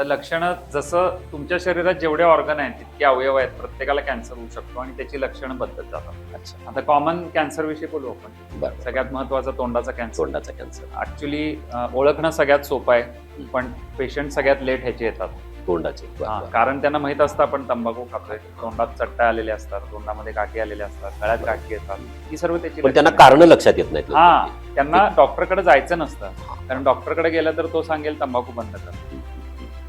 आता लक्षणं जसं तुमच्या शरीरात जेवढे ऑर्गन आहेत तितके अवयव आहेत, प्रत्येकाला कॅन्सर होऊ शकतो आणि त्याची लक्षणं बदलत जातात. अच्छा, आता कॉमन कॅन्सर विषयी बोलू आपण. बरं. सगळ्यात महत्वाचा तोंडाचा कॅन्सर. तोंडाचा कॅन्सर, ऍक्च्युली ओळखणं सगळ्यात सोपं आहे, पण पेशंट सगळ्यात लेट ह्याचे येतात. तोंडाचे. कारण त्यांना माहित असतं आपण तंबाखू खातोय, तोंडात चट्टा आलेले असतात, तोंडामध्ये गाठी आलेल्या असतात, गळ्यात गाठी येतात, ही सर्व त्याची पण त्यांना लक्षणं कारण लक्षात येत नाहीत. हा त्यांना डॉक्टरकडे जायचं नसतं, कारण डॉक्टरकडे गेलं तर तो सांगेल तंबाखू बंद कर,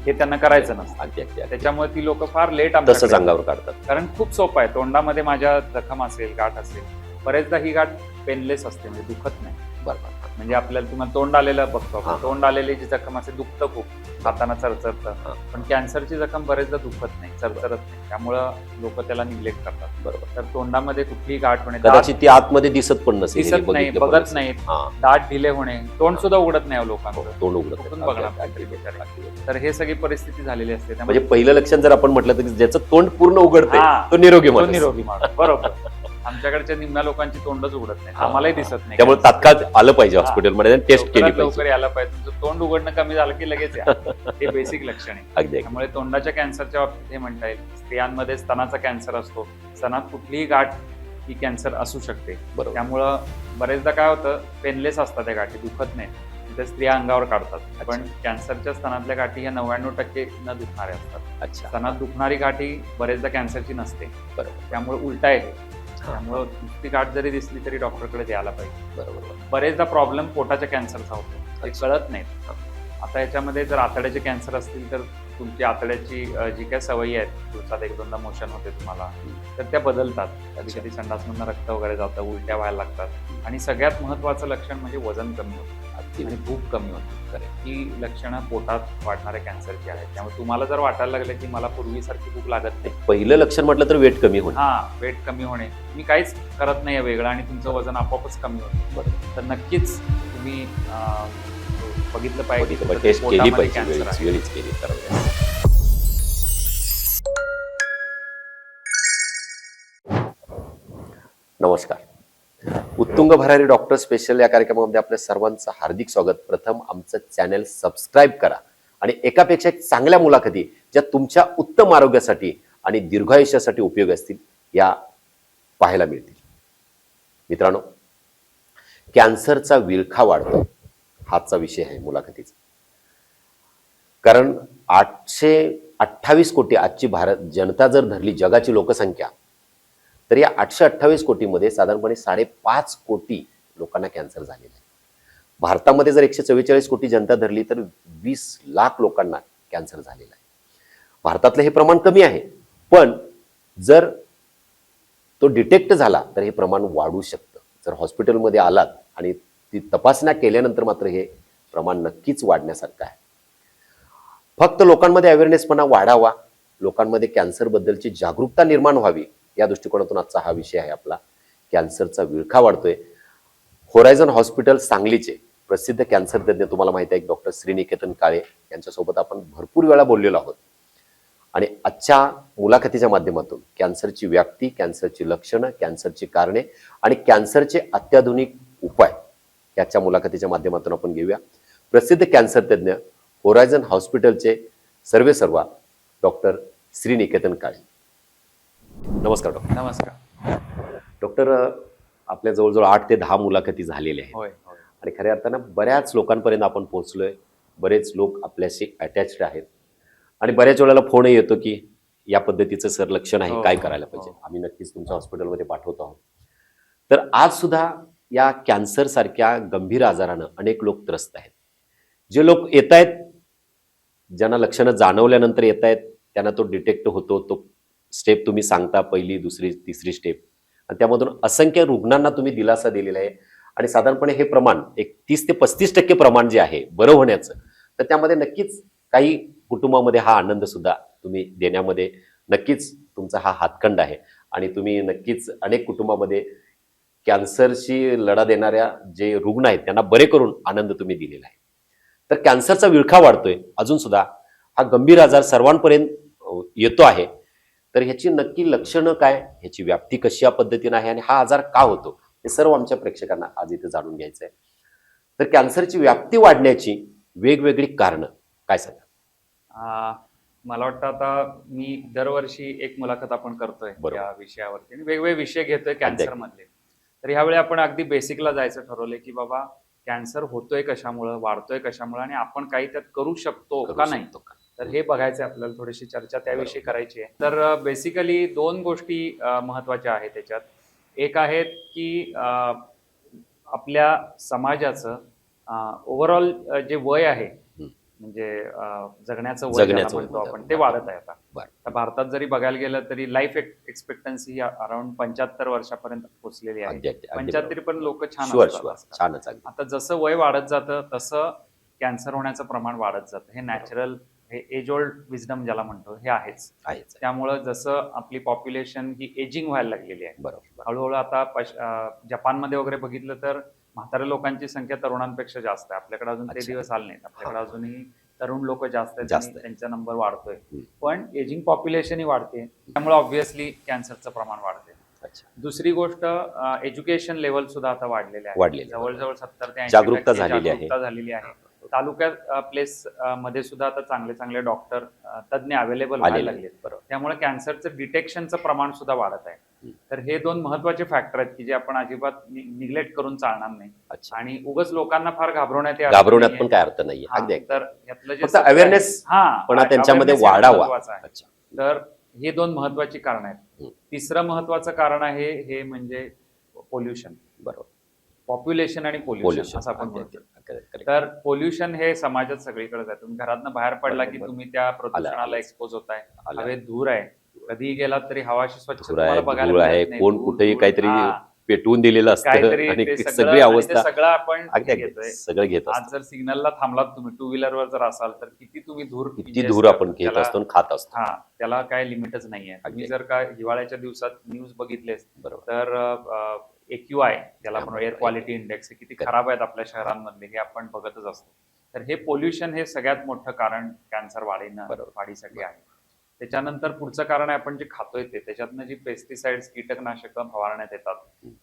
हे त्यांना करायचं नसतं. अगदी अगदी अगदी. त्याच्यामुळे ती लोक फार लेट तसंच अंगावर काढतात. कारण खूप सोपं आहे. तोंडामध्ये माझ्या जखम असेल, गाठ असेल, बरेचदा ही गाठ पेनलेस असते, म्हणजे दुखत नाही. बरोबर. म्हणजे आपल्याला तुम्हाला तोंड आलेलं बघतो आपण, हा. तोंड आलेली जी जखम असेल दुखतं खूप, हाताना चरचरतं, पण कॅन्सरची जखम बरेचदा दुखत नाही, चरचरत नाही, त्यामुळं लोक त्याला निग्लेक्ट करतात. बरोबर. तर तोंडामध्ये कुठलीही गाठ होणे, कदाचित ती आतमध्ये दिसत पण नसेल, दिसत नाही, बघत नाहीत, दाट ढिले होणे, तोंड सुद्धा उघडत नाही लोकांचं, तोंड उघडत कुठून नाही. बघणार अगदी, बिचारे. अगदी. तर हे सगळी परिस्थिती झालेली असते. म्हणजे पहिलं लक्षण जर आपण म्हटलं तर ज्याचं तोंड पूर्ण उघडते हा. तो निरोगी तो माणूस. निरोगी माणूस. बरोबर. आमच्याकडच्या निम्म्या लोकांची तोंडच उघडत नाही, हा. आम्हालाही दिसत नाही. त्यामुळे तात्काळ आलं पाहिजे हॉस्पिटलमध्ये टेस्ट केली लवकरात पाहिजे. लवकर यायला पाहिजे. तुमचं तोंड उघडणं कमी झालं की लगेच या. हे बेसिक लक्षण आहे. अगदी त्यामुळे तोंडाच्या कॅन्सरच्या बाबतीत हे म्हणता येईल. स्त्रियांमध्ये स्तनाचा कॅन्सर असतो, स्तनात कुठलीही गाठ ही कॅन्सर असू शकते. बरोबर. त्यामुळं बरेचदा काय होतं, पेनलेस असतात त्या गाठी, दुखत नाही, त्या स्त्रिया अंगावर काढतात. पण कॅन्सरच्या स्तनातल्या गाठी ह्या 99% न दुखणाऱ्या असतात. अच्छा, स्तनात दुखणारी गाठी बरेचदा कॅन्सरची नसते. बरोबर. त्यामुळे उलटा येते. त्यामुळे नुसती गाठ जरी दिसली तरी डॉक्टरकडे द्यायला पाहिजे. बरोबर. बरेचदा प्रॉब्लेम पोटाच्या कॅन्सरचा होतो, ते कळत नाही. आता याच्यामध्ये जर आतड्याचे कॅन्सर असतील तर तुमची आतड्याची जी काही सवयी आहेत, दिवसात एक दोनदा मोशन होते तुम्हाला, तर त्या बदलतात. कधी कधी संडासमधनं रक्त वगैरे जातं, उलट्या व्हायला लागतात, आणि सगळ्यात महत्वाचं लक्षण म्हणजे वजन कमी होतं आणि भूक कमी होते. ही लक्षणं पोटात वाढणाऱ्या कॅन्सरची आहेत. त्यामुळे तुम्हाला जर वाटायला लागलं की मला पूर्वीसारखी भूक लागत नाही, पहिलं लक्षण म्हटलं तर वेट कमी होणे. वेट कमी होणे, मी काहीच करत नाही वेगळं आणि तुमचं वजन आपोआपच कमी होतं, बरोबर. तर नक्कीच तुम्ही बघितलं पाहिजे, टेस्ट केली पोटामध्ये पाहिजे, कॅन्सर आहे. वेळीच केली पाहिजे. नमस्कार. उत्तुंग भरारी डॉक्टर स्पेशल या कार्यक्रमामध्ये आपल्या सर्वांचं हार्दिक स्वागत. प्रथम आमचं चॅनल सबस्क्राईब करा आणि एकापेक्षा एक चांगल्या मुलाखती ज्या तुमच्या उत्तम आरोग्यासाठी आणि दीर्घायुष्यासाठी उपयोगी असतील या पाहायला मिळतील. मित्रांनो, कॅन्सरचा विळखा वाढतो हाचा विषय आहे मुलाखतीचा. कारण 828 कोटी आजची भारत जनता जर धरली, जगाची लोकसंख्या, तर या 828 कोटीमध्ये साधारणपणे 5.5 कोटी लोकांना कॅन्सर झालेला आहे. भारतामध्ये जर 144 कोटी जनता धरली तर 20 लाख लोकांना कॅन्सर झालेला आहे. भारतातलं हे प्रमाण कमी आहे, पण जर तो डिटेक्ट झाला तर हे प्रमाण वाढू शकतं. जर हॉस्पिटलमध्ये आलात आणि ती तपासण्या केल्यानंतर मात्र हे प्रमाण नक्कीच वाढण्यासारखं आहे. फक्त लोकांमध्ये अवेअरनेसपणा वाढावा, लोकांमध्ये कॅन्सरबद्दलची जागरूकता निर्माण व्हावी, या दृष्टिकोनातून आजचा हा विषय आहे आपला. कॅन्सरचा विळखा वाढतोय. होरायझन हॉस्पिटल सांगलीचे प्रसिद्ध कॅन्सर तज्ज्ञ तुम्हाला माहिती आहे डॉक्टर श्रीनिकेतन काळे यांच्यासोबत आपण भरपूर वेळा बोललेलो आहोत. आणि आजच्या मुलाखतीच्या माध्यमातून कॅन्सरची व्याप्ती, कॅन्सरची लक्षणं, कॅन्सरची कारणे आणि कॅन्सरचे अत्याधुनिक उपाय याच्या मुलाखतीच्या माध्यमातून आपण घेऊया. प्रसिद्ध कॅन्सर तज्ज्ञ होरायझन हॉस्पिटलचे सर्वेसर्वा डॉक्टर श्रीनिकेतन काळे. नमस्कार डॉक्टर. नमस्कार डॉक्टर, आपल्या जवळजवळ 8 ते 10 मुलाखती झालेल्या आहेत. होय. आणि खऱ्या अर्थानं बऱ्याच लोकांपर्यंत आपण पोहोचलोय. बरेच लोक आपल्याशी अटॅच्ड आहेत आणि बऱ्याच वेळेला फोन येतो की या पद्धतीचं सर लक्षण आहे, काय करायला पाहिजे. आम्ही नक्कीच तुमच्या हॉस्पिटलमध्ये पाठवतो आहोत. तर आज सुद्धा या कॅन्सर सारख्या गंभीर आजारानं अनेक लोक त्रस्त आहेत. जे लोक येत आहेत, ज्यांना लक्षणं जाणवल्यानंतर येत आहेत, त्यांना तो डिटेक्ट होतो, तो स्टेप तुम्ही सांगता, पहिली, दुसरी, तिसरी स्टेप, आणि त्यामधून असंख्य रुग्णांना तुम्ही दिलासा दिलेला आहे. आणि साधारणपणे हे प्रमाण एक 30 ते 35% प्रमाण जे आहे बरं होण्याचं, तर त्यामध्ये नक्कीच काही कुटुंबामध्ये हा आनंद सुद्धा तुम्ही देण्यामध्ये नक्कीच तुमचा हा हातखंड आहे. आणि तुम्ही नक्कीच अनेक कुटुंबामध्ये कॅन्सरशी लढा देणाऱ्या जे रुग्ण आहेत त्यांना बरे करून आनंद तुम्ही दिलेला आहे. तर कॅन्सरचा विळखा वाढतोय, अजून सुद्धा हा गंभीर आजार सर्वांपर्यंत येतो आहे. तर ह्याची नक्की लक्षणं काय, ह्याची व्याप्ती कशा पद्धतीने आहे आणि हा आजार का होतो, हे सर्व आमच्या प्रेक्षकांना आज इथे जाणून घ्यायचं आहे. तर कॅन्सरची व्याप्ती वाढण्याची वेगवेगळी कारणं काय सांगा? मला वाटतं आता मी दरवर्षी एक मुलाखत आपण करतोय बरोबर. या विषयावरती आणि वेगवेगळे विषय घेतोय कॅन्सर मधले. तर ह्यावेळी आपण अगदी बेसिकला जायचं ठरवलंय की बाबा कॅन्सर होतोय कशामुळं, वाढतोय कशामुळं आणि आपण काही त्यात करू शकतो का नाही. तर हे बघायचं आपल्याला, थोडीशी चर्चा त्याविषयी करायची आहे. तर बेसिकली 2 गोष्टी महत्वाच्या आहेत त्याच्यात. एक आहेत की आपल्या समाजाचं ओव्हरऑल जे वय आहे, म्हणजे जगण्याचं वय ज्याला म्हणतो आपण, ते वाढत आहे आता. तर भारतात जरी बघायला गेलं तरी लाईफ एक्सपेक्टन्सी अराउंड 75 वर्षापर्यंत पोहोचलेली आहे. 75 पण लोक छान असतात. आता जसं वय वाढत जातं तसं कॅन्सर होण्याचं प्रमाण वाढत जातं. हे नॅचरल, हे एज ओल्ड विजडम ज्याला म्हणतो हे आहेच. त्यामुळं जसं आपली पॉप्युलेशन ही एजिंग व्हायला लागलेली आहे, हळूहळू आता जपानमध्ये वगैरे बघितलं तर म्हाताऱ्या लोकांची संख्या तरुणांपेक्षा जास्त आहे. आपल्याकडे अजून ते दिवस आले नाहीत. आपल्याकडे अजूनही तरुण लोक जास्त आहेत आणि त्यांचा नंबर वाढतोय. पण एजिंग पॉप्युलेशन ही वाढते, त्यामुळे ऑब्व्हियसली कॅन्सरचं प्रमाण वाढते. दुसरी गोष्ट, एज्युकेशन लेवल सुद्धा आता वाढलेले आहे. जवळजवळ 70 ते 80% जागरूकता झालेली आहे. तालुक्यात प्लेस मध्ये सुद्धा आता चांगले चांगले डॉक्टर, तज्ञ अवेलेबल व्हायला लागलेत. त्यामुळे कॅन्सरचं डिटेक्शनचं प्रमाण सुद्धा वाढत आहे. तर हे 2 महत्वाचे फॅक्टर आहेत की जे आपण अजिबात निग्लेक्ट करून चालणार नाही. आणि उगाच लोकांना फार घाबरवण्यात पण काय अर्थ नाहीये. तर यातलं जे अवेअरनेस त्यांच्यामध्ये वाढावा. तर हे 2 महत्वाची कारण आहेत. तिसरं महत्वाचं कारण आहे हे म्हणजे पोल्युशन. बरोबर. पॉप्युलेशन आणि पोल्युशन असं आपण म्हणतो. तर पोल्युशन हे समाजात सगळीकडे आहे. तुम्ही घरातनं बाहेर पडला की तुम्ही त्या प्रदूषणाला एक्सपोज होताय. हवेत धूर आहे, कधीही गेलात तरी हवाशी स्वच्छ तुम्हाला बघायला मिळत नाही. कोण कुठेही काहीतरी पेटवून दिलेलं असतं आणि सगळी अवस्था सगळं आपण सगळं घेतो. आज जर सिग्नलला थांबलात तुम्ही, टू व्हीलरवर जर असाल तर किती तुम्ही धूर आपण घेत असतो आणि खात असतो. त्याला काय लिमिटच नाहीये. तुम्ही जर का हिवाळ्याच्या दिवसात न्यूज बघितलेस तर AQI ज्याला आपण एअर क्वालिटी इंडेक्स, किती खराब आहेत आपल्या शहरांमधले हे आपण बघतच असतो. तर हे पोल्युशन हे सगळ्यात मोठं कारण कॅन्सर वाढीसाठी आहे. त्याच्यानंतर पुढचं कारण आहे आपण जे खातोय ते, त्याच्यातनं जी पेस्टिसाइड्स, कीटकनाशकं फवारण्यात येतात.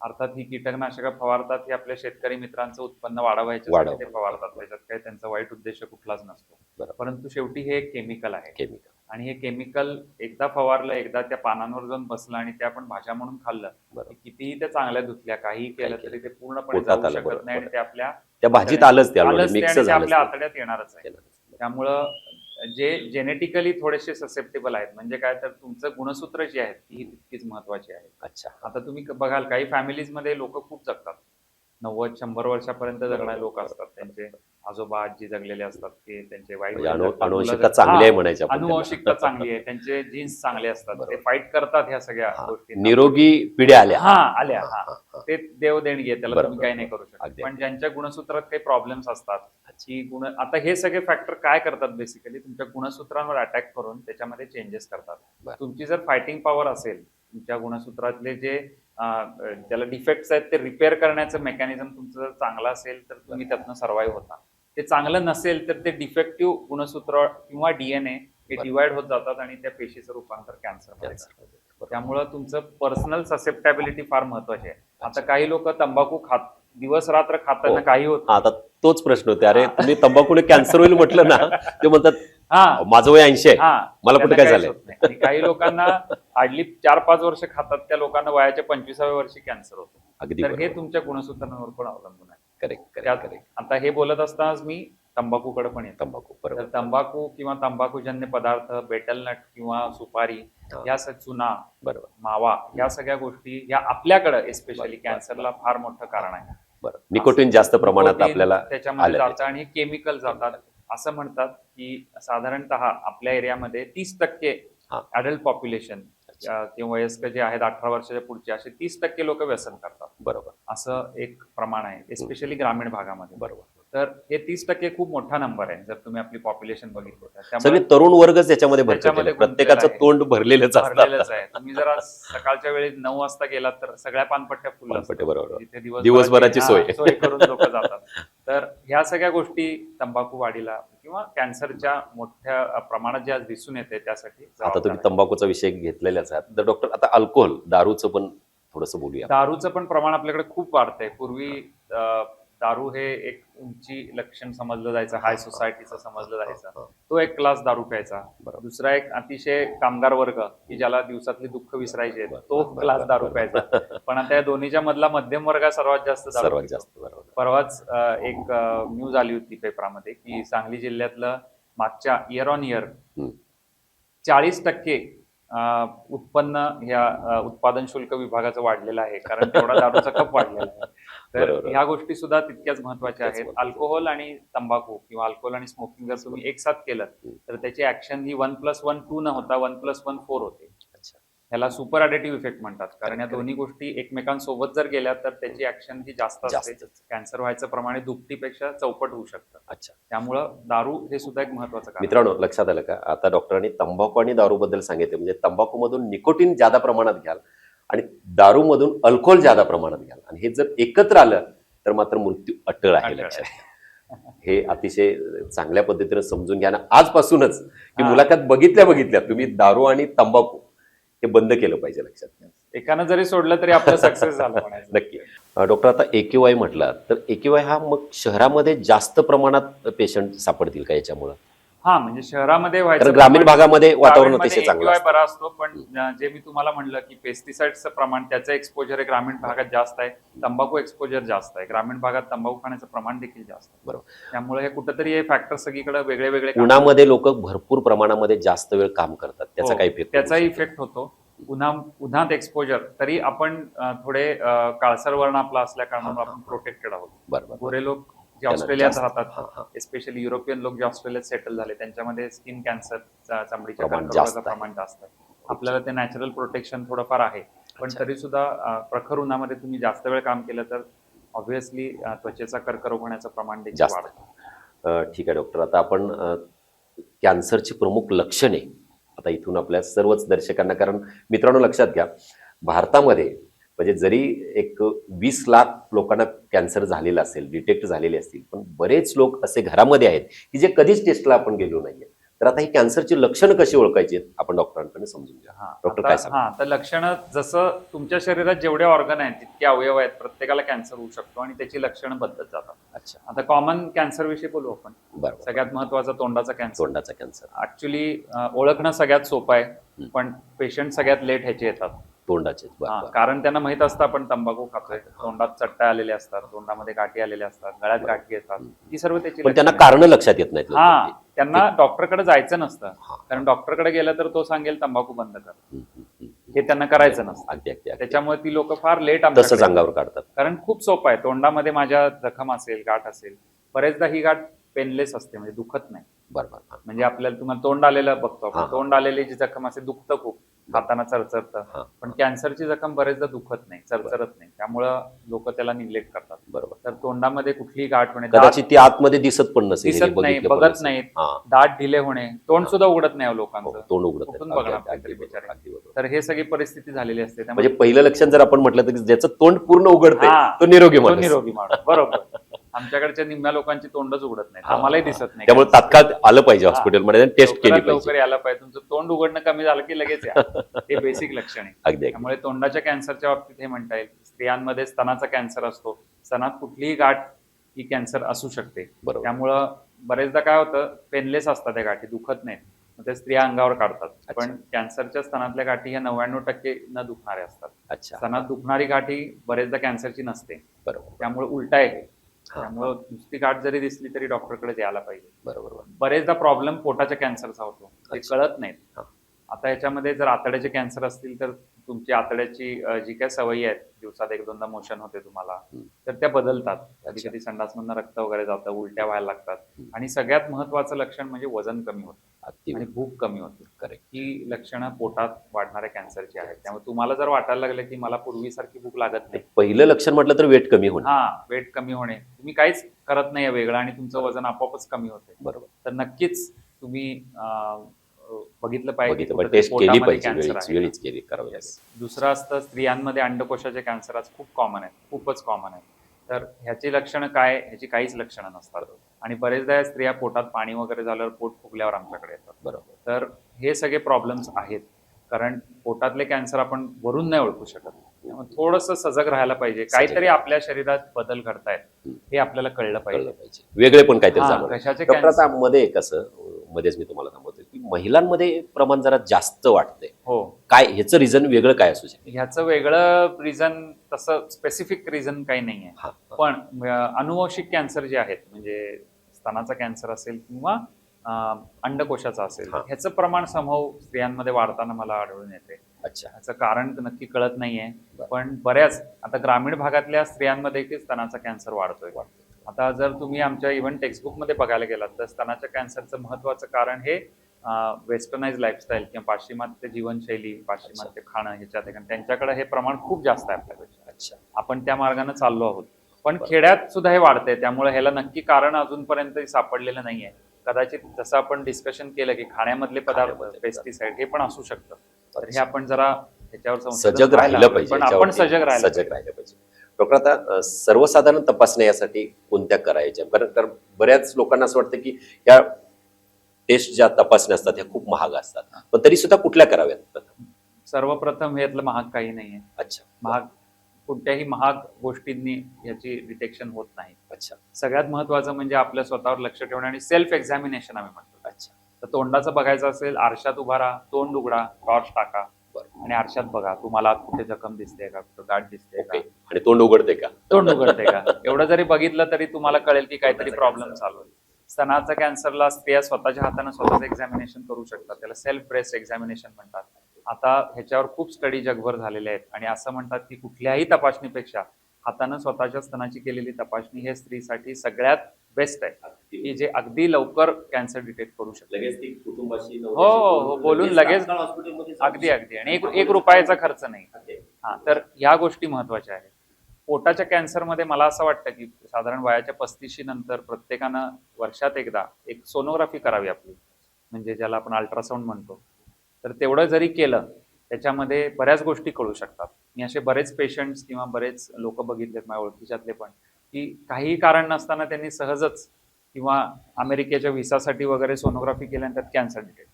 अर्थात ही कीटकनाशकं फवारतात हे आपल्या शेतकरी मित्रांचं उत्पन्न वाढवायचं ते फवारतात. त्याच्यात काही त्यांचा वाईट उद्देश कुठलाच नसतो. परंतु शेवटी हे एक केमिकल आहे आणि हे केमिकल एकदा फवारलं, एकदा त्या पानांवर जाऊन बसलं आणि ते आपण भाज्या म्हणून खाल्लं, कितीही त्या चांगल्या धुतल्या, काहीही केलं तरी ते पूर्णपणे जाऊ शकत नाही आणि ते आपल्या भाजीत आलंच, आपल्या आतड्यात येणारच आहे. त्यामुळं जे जेनेटिकली थोडेसे ससेप्टेबल आहेत, म्हणजे काय तर तुमचं गुणसूत्र जी आहेत ही तितकीच महत्वाची आहे. आता तुम्ही बघाल काही फॅमिलीजमध्ये लोक खूप जगतात, 90-100 वर्षापर्यंत जगणारे लोक असतात. त्यांचे आजोबा आजी जगलेले असतात की त्यांचे अनुवंशिकता चांगली आहे म्हणायचे, अनुवंशिकता चांगली आहे, त्यांचे जीन्स चांगले असतात, ते फाईट करतात ह्या सगळ्या गोष्टी. निरोगी पिढ्या आल्या ते देव देणगी आहे, त्याला तुम्ही काही नाही करू शकत. पण ज्यांच्या गुणसूत्रात काही प्रॉब्लेम्स असतात की आता हे सगळे फॅक्टर काय करतात, बेसिकली तुमच्या गुणसूत्रांवर अटॅक करून त्याच्यामध्ये चेंजेस करतात. तुमची जर फायटिंग पॉवर असेल, तुमच्या गुणसूत्रातले जे ज्याला डिफेक्ट्स आहेत ते रिपेअर करण्याचं मेकॅनिझम तुमचं जर चांगलं असेल तर तुम्ही त्यातनं सर्व्हाइव्ह होता. ते चांगलं नसेल तर ते डिफेक्टिव्ह गुणसूत्र किंवा DNA हे डिवाइड होत जातात आणि त्या पेशीचं रूपांतर कॅन्सर. त्यामुळं तुमचं पर्सनल ससेप्टेबिलिटी फार महत्वाची आहे. आता काही लोक तंबाखू दिवस रात्र खाताना काही होत. आता तोच प्रश्न होते, अरे तुम्ही तंबाखूने कॅन्सर होईल म्हटलं ना, ते म्हणतात माझं वय 80 आहे, मला कुठे काय झालंय. काही लोकांना हार्डली 4-5 वर्ष खातात, त्या लोकांना वयाच्या 25व्या वर्षी कॅन्सर होतो. तर हे तुमच्या गुणसूत्रांवर पण अवलंबून आहे. आता हे बोलत असतानाच मी तंबाखूकडे पण येतो. तंबाखू किंवा तंबाखूजन्य पदार्थ, बेटल नट किंवा सुपारी, या चुना, मावा, या सगळ्या गोष्टी या आपल्याकडे स्पेशली कॅन्सरला फार मोठं कारण आहे. निकोटीन जास्त प्रमाणात आपल्याला त्याच्यामध्ये जातं आणि केमिकल जातात. असं म्हणतात की साधारणतः आपल्या एरियामध्ये 30% अडल्ट पॉप्युलेशन किंवा वयस्क जे आहेत 18 वर्षाच्या पुढचे, असे 30% लोक व्यसन करतात. असं एक प्रमाण आहे, स्पेशली ग्रामीण भागामध्ये. तर हे 30% खूप मोठा नंबर आहे जर तुम्ही आपली पॉप्युलेशन बघितलं. सगळे तरुण वर्गच त्याच्यामध्ये प्रत्येकाचं तोंड भरलेलंच आहे. तुम्ही जर सकाळच्या वेळी 9 वाजता गेलात तर सगळ्या पानपट्ट्या फुल असतात, दिवसभराची सोय करून लोक जातात. तर ह्या सगळ्या गोष्टी तंबाखू वाढीला किंवा कॅन्सरच्या मोठ्या प्रमाणात जे आज दिसून येते त्यासाठी. आता तुम्ही तंबाखूचा विषय घेतलेलाच आहे तर डॉक्टर, आता अल्कोहोल, दारूचं पण थोडंसं बोलूया. दारूचं पण प्रमाण आपल्याकडे खूप वाढतंय. पूर्वी दारू हे एक उंची लक्षण समजलं जायचं, हाय सोसायटीचं समजलं जायचं. हा. तो एक क्लास दारू प्यायचा. बरोबर. दुसरा एक अतिशय कामगार वर्ग की ज्याला दिवसातली दुःख विसरायचे तो क्लास दारू प्यायचा. पण आता या दोन्हीच्या मधला मध्यम वर्ग सर्वात जास्त दारू सर्वात पितो. जास्त बरोबर. परवाच एक न्यूज आली होती पेपरामध्ये की सांगली जिल्ह्यातलं मागच्या इयर ऑन इयर हम्म. 40% उत्पन्न ह्या उत्पादन शुल्क विभागाचं वाढलेलं आहे, कारण तेवढा दारूचा कप वाढलेला आहे. तर बरोबर. ह्या गोष्टी सुद्धा तितक्याच महत्वाच्या तितक्याच आहेत. महत्त्वाच्या. अल्कोहोल आणि तंबाखू किंवा अल्कोहोल आणि स्मोकिंग जर तुम्ही एक साथ केलं तर त्याची ऍक्शन ही 1+1 2 न होता 1+1 4 होते. अच्छा. ह्याला सुपर ॲडिटिव्ह इफेक्ट म्हणतात, कारण या Correct. दोन्ही गोष्टी एकमेकांसोबत जर गेल्या तर त्याची ऍक्शन ही जास्त असते. जास्तच. कॅन्सर व्हायचं प्रमाणे दुपटीपेक्षा चौपट होऊ शकतं. अच्छा. त्यामुळं दारू हे सुद्धा एक महत्वाचं कारण आहे. मित्रांनो, लक्षात आलं का? आता डॉक्टरांनी तंबाखू आणि दारूबद्दल सांगितले, म्हणजे तंबाखूमधून निकोटीन ज्यादा प्रमाणात घ्याल आणि दारूमधून अल्कोहोल ज्यादा प्रमाणात घ्याल, आणि हे जर एकत्र आलं तर मात्र मृत्यू अटळ आहे. अटळ लक्षात घ्या. हे अतिशय चांगल्या पद्धतीने समजून घ्या ना आजपासूनच, की हा. मुलाखत बघितल्या तुम्ही दारू आणि तंबाखू हे बंद केलं पाहिजे. लक्षात घ्या. एकानं जरी सोडलं तरी आपलं सक्सेस झालं म्हणायचं. नक्की. डॉक्टर, आता AQI म्हटलं तर AQI हा मग शहरामध्ये जास्त प्रमाणात पेशंट सापडतील का याच्यामुळे? हा, म्हणजे शहरामध्ये तर व्हायचं ग्रामीण प्रमाण- भागामध्ये वातावरण ग्रामीणमध्ये अतिशय चांगलं AQI असतं. बरा असतो, पण जे मी तुम्हाला म्हणलं की पेस्टिसाइडचं प्रमाण, त्याचं एक्सपोजर हे ग्रामीण भागात जास्त आहे. तंबाखू एक्सपोजर जास्त आहे. ग्रामीण भागात तंबाखू खाण्याचं प्रमाण देखील जास्त आहे. बरोबर. त्यामुळे हे कुठेतरी हे फॅक्टर सगळीकडे वेगळे वेगळे काम- उन्हामध्ये लोक भरपूर प्रमाणामध्ये जास्त वेळ काम करतात, त्याचा हो, काही इफेक्ट? त्याचाही इफेक्ट होतो. उन्हात एक्सपोजर, तरी आपण थोडे काळसर वर्ण आपला असल्या कारणामुळे आपण प्रोटेक्टेड आहोत. बरोबर. गोरे लोक जे त्यांना ऑस्ट्रेलियात जास्त- हा, हा. राहतात, एस्पेशली युरोपियन लोक जे ऑस्ट्रेलियात सेटल झाले, त्यांच्यामध्ये स्किन कॅन्सर, चमडीच्या प्रमाण कर्करोगाचं जास्त आहे. प्रमाण जास्त आहे. आपल्याला ते नॅचरल प्रोटेक्शन थोडंफार आहे, पण अच्छा. तरी सुद्धा प्रखर उन्हामध्ये तुम्ही जास्त वेळ काम केलं तर ऑब्व्हियसली त्वचेचा कर्करोग होण्याचं प्रमाण देखील जास्त. वाढतं. ठीक आहे डॉक्टर, आता आपण कॅन्सरची प्रमुख लक्षणे आता इथून आपल्या सर्वच दर्शकांना, कारण मित्रांनो लक्षात घ्या, भारतामध्ये म्हणजे जरी एक 20 लाख लोकांना कॅन्सर झालेला असेल, डिटेक्ट झालेले असतील, पण बरेच लोक असे घरामध्ये आहेत की जे कधीच टेस्टला आपण गेलो नाहीये. तर आता ही कॅन्सरची लक्षणं कशी ओळखायची आहेत आपण डॉक्टरांकडे समजून घ्या. डॉक्टर काय सांगा? तर लक्षणं, जसं तुमच्या शरीरात जेवढे ऑर्गन आहेत तितके अवयव आहेत, प्रत्येकाला कॅन्सर होऊ शकतो आणि त्याची लक्षणं बदलत जातात. अच्छा. आता कॉमन कॅन्सर विषयी बोलू आपण. बरोबर. सगळ्यात महत्वाचा तोंडाचा कॅन्सर. तोंडाचा कॅन्सर ऍक्च्युली ओळखणं सगळ्यात सोपं आहे, पण पेशंट सगळ्यात लेट ह्याचे येतात. तोंडाचे. कारण त्यांना माहित असतं आपण तंबाखू खातोय, तोंडात चट्टा आलेले असतात, तोंडामध्ये गाठी आलेल्या असतात, गळ्यात गाठी येतात, ही सर्व त्याची पण त्यांना लक्षणं आहेत. कारण लक्षात येत नाहीत. हा, त्यांना डॉक्टरकडे जायचं नसतं, हा. कारण डॉक्टरकडे गेलं तर तो सांगेल तंबाखू बंद कर, हम्म, हम्म, हम्म. हे त्यांना करायचं नसतं. अगदी अगदी अगदी. त्याच्यामुळे ती लोक फार लेट तसंच अंगावर काढतात. कारण खूप सोपं आहे. तोंडामध्ये माझ्या जखम असेल, गाठ असेल, बरेचदा ही गाठ पेनलेस असते, म्हणजे दुखत नाही. बरोबर. म्हणजे आपल्याला तुम्हाला तोंड आलेलं बघतो हा. आपण, तोंड आलेली जी जखम असेल दुखतं खूप, हाताना चरचरतं, हा. पण कॅन्सरची जखम बरेचदा दुखत नाही, चरचरत नाही, त्यामुळं लोक त्याला निग्लेक्ट करतात. बरोबर. तर तोंडामध्ये कुठलीही गाठ होणे, कदाचित ती आतमध्ये दिसत पण नसेल, दिसत हे नाही, बघितलं पण बघत नसेल. नाहीत, हा. दात ढिले होणे, तोंड सुद्धा उघडत नाही हो लोकांचं. तोंड उघडत कुठून नाही. बघणार अगदी- काहीतरी अगदी बिचारे. बरोबर, अगदी बरोबर. तर हे सगळी परिस्थिती झालेली असते. त्यामुळे म्हणजे पहिलं लक्षण जर आपण म्हटलं तर ज्याचं तोंड पूर्ण उघडते हा. तो निरोगी तो माणूस. निरोगी माणूस. बरोबर. आमच्याकडच्या निम्म्या लोकांची तोंडच उघडत नाही, हा. आम्हालाही दिसत नाही. त्यामुळे तात्काळ आलं पाहिजे हॉस्पिटलमध्ये आणि टेस्ट केली लवकरात पाहिजे. लवकर यायला पाहिजे. तुमचं तोंड उघडणं कमी झालं की लगेच या. हे बेसिक लक्षण आहे. अगदी अगदी. त्यामुळे तोंडाच्या कॅन्सरच्या बाबतीत हे म्हणता येईल, स्त्रियांमध्ये स्तनाचा कॅन्सर असतो, स्तनात कुठलीही गाठ ही कॅन्सर असू शकते. बरोबर. त्यामुळं बरेचदा काय होतं, पेनलेस असतात त्या गाठी, दुखत नाहीत, मग त्या स्त्रिया अंगावर काढतात. अच्छा. पण कॅन्सरच्या स्तनातल्या गाठी ह्या 99% न दुखणाऱ्या असतात. अच्छा. स्तनात दुखणारी गाठी बरेचदा कॅन्सरची नसते, बरोबर. त्यामुळे उलटा आहे. हा. त्यामुळे नुसती गाठ जरी दिसली तरी डॉक्टरकडे यायला पाहिजे. बरोबर. बरेचदा प्रॉब्लेम पोटाच्या कॅन्सरचा होतो, ते अच्छा. कळत नाहीत. हा. आता याच्यामध्ये जर आतड्याचे कॅन्सर असतील तर तुमची आतड्याची जी काही सवयी आहेत, दिवसात 1-2दा मोशन होते तुम्हाला, तर त्या बदलतात. कधी कधी संडासमधनं रक्त वगैरे जातं, उलट्या व्हायला लागतात, आणि सगळ्यात महत्वाचं लक्षण म्हणजे वजन कमी होतं अगदी आणि भूक कमी होते. करेक्ट. ही लक्षणं पोटात वाढणाऱ्या कॅन्सरची आहेत. त्यामुळे तुम्हाला जर वाटायला लागलं की मला पूर्वीसारखी भूक लागत नाही, पहिलं लक्षण म्हटलं तर वेट कमी होणं. वेट कमी होणे, तुम्ही काहीच करत नाही वेगळं आणि तुमचं वजन आपोआपच कमी होते, बरोबर. तर नक्कीच तुम्ही बघितलं पाहिजे, बघितलं कुठेतरी टेस्ट केली पोटामध्ये पाहिजे, कॅन्सर वेळीच आहे. वेळीच केली करावी लागेल. दुसरं असतं, स्त्रियांमध्ये अंडकोशाचे कॅन्सर आज खूप कॉमन आहे, खूपच कॉमन आहे. तर ह्याची लक्षणं काय, ह्याची काहीच लक्षणं नसतात, आणि बरेचदा या स्त्रिया पोटात पाणी वगैरे झाल्यावर पोट फुगल्यावर आमच्याकडे येतात. बरोबर. तर हे सगळे प्रॉब्लेम्स आहेत, कारण पोटातले कॅन्सर आपण वरून नाही ओळखू शकत. त्यामुळे थोडंसं सजग राहायला पाहिजे. काहीतरी आपल्या शरीरात बदल घडतायत, हे आपल्याला कळलं कळलं पाहिजे. पाहिजे, वेगळे पण काहीतरी हा, जाणवलं. कशाचे डॉक्टर कॅन्सर. आता मध्ये कसं मध्येच मी तुम्हाला थांबवतोय की महिलांमध्ये प्रमाण जरा जास्त वाटतंय, हो, काय ह्याचं रिझन वेगळं काय असू शकते? ह्याचं वेगळं रिझन तसं स्पेसिफिक रिझन काही नाहीये. हा, पण अनुवंशिक कॅन्सर जे आहेत म्हणजे स्तनाचा कॅन्सर असेल किंवा अंडकोशाचा असेल, हा. ह्याचं प्रमाण समूह स्त्रियांमध्ये वाढताना मला आढळून येते. अच्छा. ह्याचं कारण नक्की कळत नाहीये, बरं. पण बऱ्याच आता ग्रामीण भागातल्या स्त्रियांमध्ये देखील स्तनाचा कॅन्सर वाढतोय. आता जर तुम्ही आमच्या इव्हन टेक्स्टबुकमध्ये बघायला गेलात तर स्तनाच्या कॅन्सरचं महत्त्वाचं कारण हे वेस्टर्नाइज लाईफस्टाईल किंवा पाश्चिमात्य जीवनशैली, पाश्चिमात्य खाणं ह्याच्यात आहे. कारण त्यांच्याकडे हे प्रमाण खूप जास्त आहे आपल्यापेक्षा. अच्छा. आपण त्या मार्गाने चाललो आहोत. पण बरं. खेड्यात सुद्धा हे वाढतंय, त्यामुळे ह्याला नक्की कारण अजूनपर्यंत सापडलेलं नाहीये. कदाचित जसं आपण डिस्कशन केलं की खाण्यामधले पदार्थ, खाण्यामधले पेस्टिसाइड हे पण असू शकतं. तर हे अच्छा. आपण जरा ह्याच्यावर संशोधन सजग व्हायला राहिलं हवं. पाहिजे, पण आपण याच्यावरती सजग राहिलं राहिलं पाहिजे. डॉक्टर आता सर्वसाधारण तपासण्या यासाठी कोणत्या करायच्या? कारण बऱ्याच लोकांना असं वाटतं की या टेस्ट ज्या तपासण्या असतात ह्या खूप महाग असतात, पण तरी सुद्धा कुठल्या कराव्यात प्रथम? सर्वप्रथम ह्यातलं महाग काही नाहीये. अच्छा. महाग कोणत्याही महाग गोष्टींनी याची डिटेक्शन होत नाही. अच्छा. सगळ्यात महत्वाचं म्हणजे आपल्या स्वतःवर लक्ष ठेवणं आणि सेल्फ एक्झामिनेशन आम्ही म्हणतो. अच्छा. तर तोंडाचं बघायचं असेल, आरशात उभा राहा, तोंड उघडा, टॉर्च टाका बरं. आणि आरशात बघा तुम्हाला कुठे जखम दिसते का, कुठं गाठ दिसते ओके. का, आणि तोंड उघडते का? तोंड उघडते का, एवढं जरी बघितलं तरी तुम्हाला कळेल की काहीतरी प्रॉब्लेम चालू आहे. स्तनाचा कॅन्सरला स्त्रिया स्वतःच्या हाताने स्वतःच एक्झामिनेशन करू शकतात. त्याला सेल्फ ब्रेस्ट एक्झामिनेशन म्हणतात. आता ह्याच्यावर खूप स्टडी जगभर झालेले आहेत आणि असं म्हणतात की कुठल्याही तपासणीपेक्षा हातानं स्वतःच्या स्तनाची केलेली तपासणी हे स्त्रीसाठी सगळ्यात बेस्ट आहे, की जे अगदी लवकर कॅन्सर डिटेक्ट करू शकते. लगेच ती कुटुंबाशी हो, बोलून लगेच अगदी आणि एक रुपयाचा खर्च नाही. हा, तर ह्या गोष्टी महत्वाच्या आहेत. पोटाच्या कॅन्सरमध्ये मला असं वाटतं की साधारण वयाच्या 35 नंतर प्रत्येकानं वर्षात एकदा एक सोनोग्राफी करावी आपली, म्हणजे ज्याला आपण अल्ट्रासाऊंड म्हणतो. तर तेवढं जरी केलं त्याच्यामध्ये बऱ्याच गोष्टी कळू शकतात. मी असे बरेच पेशंट्स किंवा बरेच लोक बघितलेत माझ्या ओळखीच्यातले पण, की काहीही कारण नसताना त्यांनी सहजच किंवा अमेरिकेच्या व्हिसासाठी वगैरे सोनोग्राफी केल्यानंतर कॅन्सर डिटेक्ट.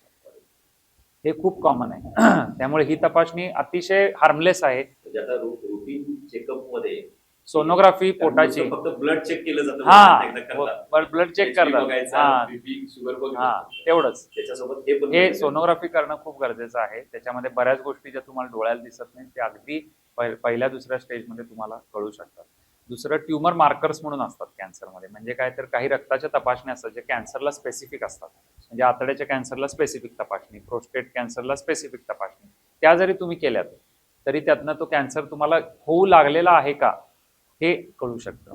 हे खूप कॉमन आहे. त्यामुळे ही तपासणी अतिशय हार्मलेस आहे. रुटीन चेकअप मध्ये सोनोग्राफी पोटाची फक्त ब्लड चेक केलं जातं. हा, ब्लड चेक करतात. हा, तेवढंच. त्याच्यासोबत हे सोनोग्राफी करणं खूप गरजेचं आहे. त्याच्यामध्ये बऱ्याच गोष्टी ज्या तुम्हाला डोळ्याला दिसत नाही ते अगदी पहिल्या दुसऱ्या स्टेजमध्ये तुम्हाला कळू शकतात. दुसरं ट्युमर मार्कर्स म्हणून असतात कॅन्सरमध्ये. म्हणजे काय, तर काही रक्ताच्या तपासण्या असतात जे कॅन्सरला स्पेसिफिक असतात. म्हणजे आतड्याच्या कॅन्सरला स्पेसिफिक तपासणी, प्रोस्टेट कॅन्सरला स्पेसिफिक तपासणी, त्या जरी तुम्ही केल्यात तरी त्यातनं तो कॅन्सर तुम्हाला होऊ लागलेला आहे का हे कळू शकतं.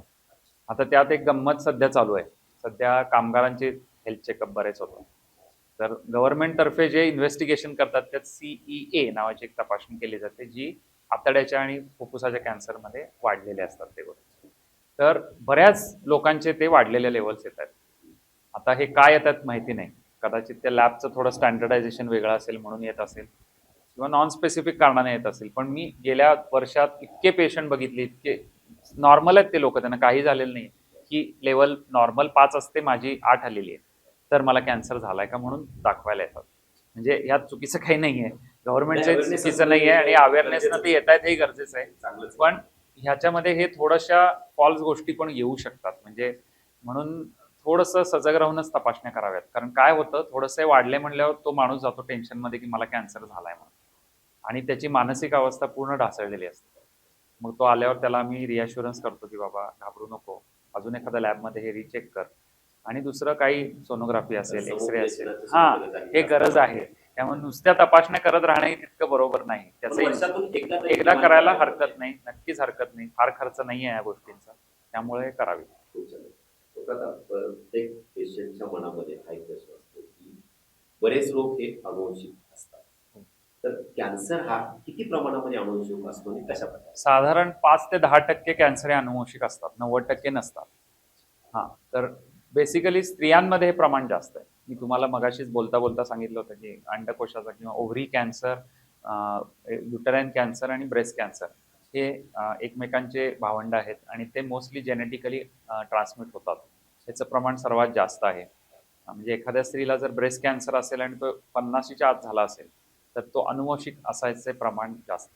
आता त्यात एक गंमत सध्या चालू आहे. सध्या कामगारांचे हेल्थ चेकअप बरेच होतात. तर गव्हर्नमेंट तर्फे जे इन्व्हेस्टिगेशन करतात त्यात CEA नावाची एक तपासणी केली जाते, जी आतड्याच्या आणि फुफ्फुसाच्या कॅन्सरमध्ये वाढलेले असतात ते गोष्टी. तर बऱ्याच लोकांचे ते वाढलेले लेवल्स येतात. आता हे काय येतात माहिती नाही. कदाचित त्या लॅबचं थोडं स्टँडर्डायझेशन वेगळं असेल म्हणून येत असेल किंवा नॉन स्पेसिफिक कारणाने येत असेल. पण मी गेल्या वर्षात इतके पेशंट बघितले, इतके नॉर्मल आहेत ते लोक, त्यांना काही झालेलं नाही, की लेवल नॉर्मल 5 असते, माझी 8 आलेली आहे, तर मला कॅन्सर झालाय का म्हणून दाखवायला येतात. म्हणजे यात चुकीचं काही नाहीये, गव्हर्नमेंटचे चुकीचं नाहीये आणि अवेअरनेसनं ते येत आहेत हे गरजेचं आहे. पण ह्याच्यामध्ये हे थोड्याशा फॉल्स गोष्टी पण येऊ शकतात. म्हणजे म्हणून थोडंसं सजग राहूनच तपासण्या कराव्यात. कारण काय होतं, थोडंसं वाढले म्हणल्यावर तो माणूस जातो टेन्शनमध्ये की मला कॅन्सर झालाय म्हणून, आणि त्याची मानसिक अवस्था पूर्ण ढासळलेली असते. मग तो आल्यावर त्याला आम्ही रिअश्युरन्स करतो की बाबा घाबरू नको, अजून एखाद्या लॅबमध्ये हे रिचेक कर, आणि दुसरं काही सोनोग्राफी असेल, एक्सरे असेल, हा, हे गरज आहे. त्यामुळे नुसत्या तपासण्या करत राहणे तितकं बरोबर नाही. त्याचं एकदा करायला हरकत नाही, नक्कीच हरकत नाही. फार खर्च नाही आहे या गोष्टींचा, त्यामुळे करावी. प्रत्येक पेशंटच्या मनामध्ये हा एक प्रश्न असतो की बरेच लोक हे अनुवंशिक असतात, तर कॅन्सर हा किती प्रमाणामध्ये अनुवंशिक असतो आणि कशा प्रकारे? साधारण 5 ते 10% कॅन्सर हे अनुवंशिक असतात, 90% नसतात. हा, तर बेसिकली स्त्रियांमध्ये हे प्रमाण जास्त आहे. मी तुम्हाला मगाशीच बोलता बोलता सांगितलं होतं की अंडकोशाचा किंवा ओव्हरी कॅन्सर, युटराईन कॅन्सर आणि ब्रेस्ट कॅन्सर हे एकमेकांचे भावंड आहेत आणि ते मोस्टली जेनेटिकली ट्रान्समिट होतात. याचं प्रमाण सर्वात जास्त आहे. म्हणजे एखाद्या स्त्रीला जर ब्रेस्ट कॅन्सर असेल आणि तो 50च्या आत झाला असेल तर तो अनुवंशिक असायचे प्रमाण जास्त.